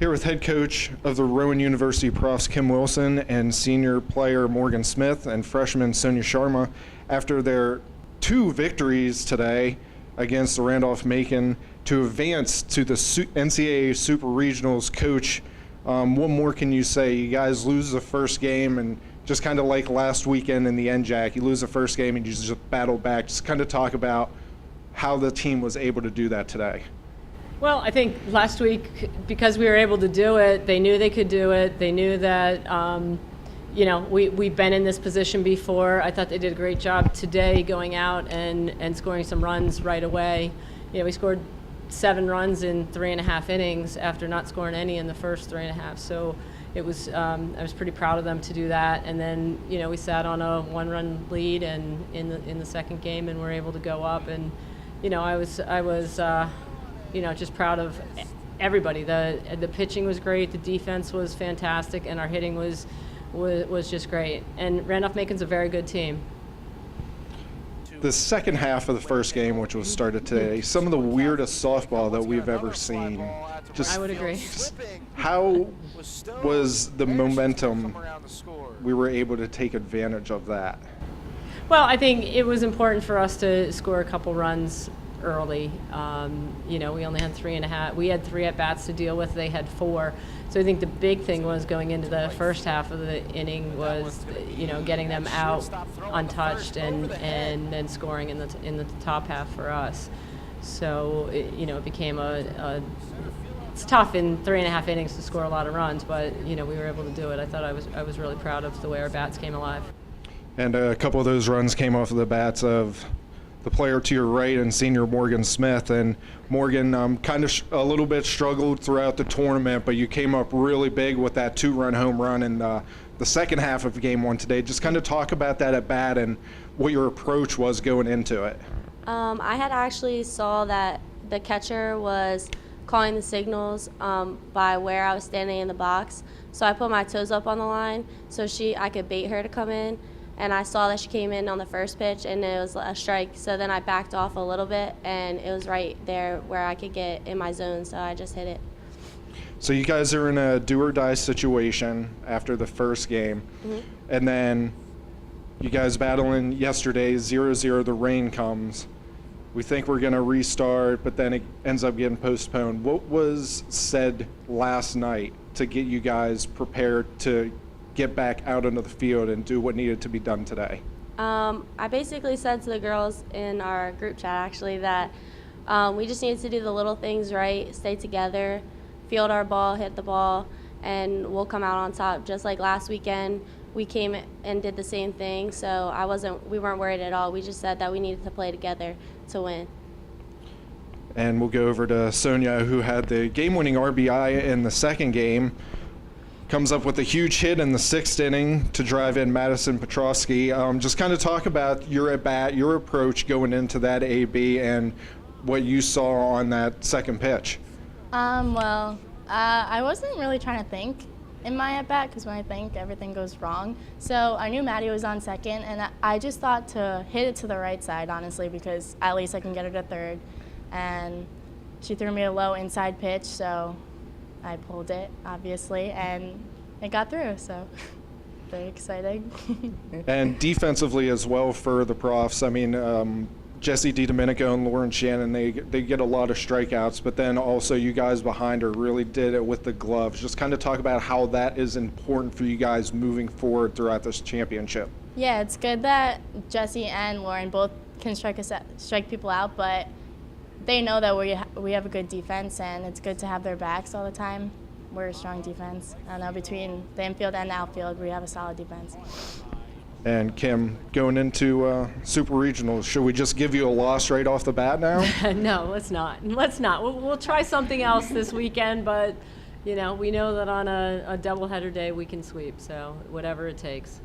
Here with head coach of the Rowan University Profs Kim Wilson and senior player Morgan Smith and freshman Sonia Sharma after their 2 victories today against the Randolph-Macon to advance to the NCAA Super Regionals. Coach, what more can you say? You guys lose the first game, and just kind of like last weekend in the NJAC, you lose the first game and you just battle back. Just kind of talk about how the team was able to do that today. Well, I think last week, because we were able to do it, they knew they could do it. They knew that, we've been in this position before. I thought they did a great job today going out and scoring some runs right away. We scored 7 runs in 3.5 innings after not scoring any in the first 3.5. So it was, I was pretty proud of them to do that. And then, we sat on a 1-run lead and in the second game, and were able to go up. And, I was just proud of everybody. The pitching was great, the defense was fantastic, and our hitting was just great. And Randolph-Macon's a very good team. The second half of the first game, which was started today, some of the weirdest softball that we've ever seen. I would agree. How was the momentum we were able to take advantage of that? Well, I think it was important for us to score a couple runs early. We only had 3.5. We had 3 at-bats to deal with. They had 4. So I think the big thing was going into the first half of the inning was, getting them out untouched and then scoring in the top half for us. So it became it's tough in 3.5 innings to score a lot of runs, but we were able to do it. I thought I was really proud of the way our bats came alive. And a couple of those runs came off of the bats of the player to your right and senior Morgan Smith. And Morgan kind of a little bit struggled throughout the tournament, but you came up really big with that 2-run home run in the second half of game 1 today. Just kind of talk about that at bat and what your approach was going into it. I had actually saw that the catcher was calling the signals by where I was standing in the box, so I put my toes up on the line so I could bait her to come in. And I saw that she came in on the first pitch, and it was a strike. So then I backed off a little bit, and it was right there where I could get in my zone, so I just hit it. So you guys are in a do-or-die situation after the first game. Mm-hmm. And then you guys battling yesterday, 0-0, the rain comes. We think we're going to restart, but then it ends up getting postponed. What was said last night to get you guys prepared to get back out into the field and do what needed to be done today? I basically said to the girls in our group chat actually that we just needed to do the little things right, stay together, field our ball, hit the ball, and we'll come out on top. Just like last weekend, we came and did the same thing, so we weren't worried at all. We just said that we needed to play together to win. And we'll go over to Sonia, who had the game-winning RBI in the second game. Comes up with a huge hit in the 6th inning to drive in Madison Petrosky. Just kind of talk about your at-bat, your approach going into that AB, and what you saw on that second pitch. I wasn't really trying to think in my at-bat, because when I think, everything goes wrong. So I knew Maddie was on second, and I just thought to hit it to the right side, honestly, because at least I can get her to third. And she threw me a low inside pitch, so I pulled it, obviously, and it got through, so very exciting. And defensively as well for the Profs, I mean, Jessie DiDomenico and Lauren Shannon, they get a lot of strikeouts, but then also you guys behind her really did it with the gloves. Just kind of talk about how that is important for you guys moving forward throughout this championship. Yeah, it's good that Jessie and Lauren both can strike people out, but they know that we have a good defense, and it's good to have their backs all the time. We're a strong defense. I know between the infield and the outfield, we have a solid defense. And Kim, going into Super Regionals, should we just give you a loss right off the bat now? No, let's not. Let's not. We'll try something else this weekend, but we know that on a doubleheader day we can sweep, so whatever it takes.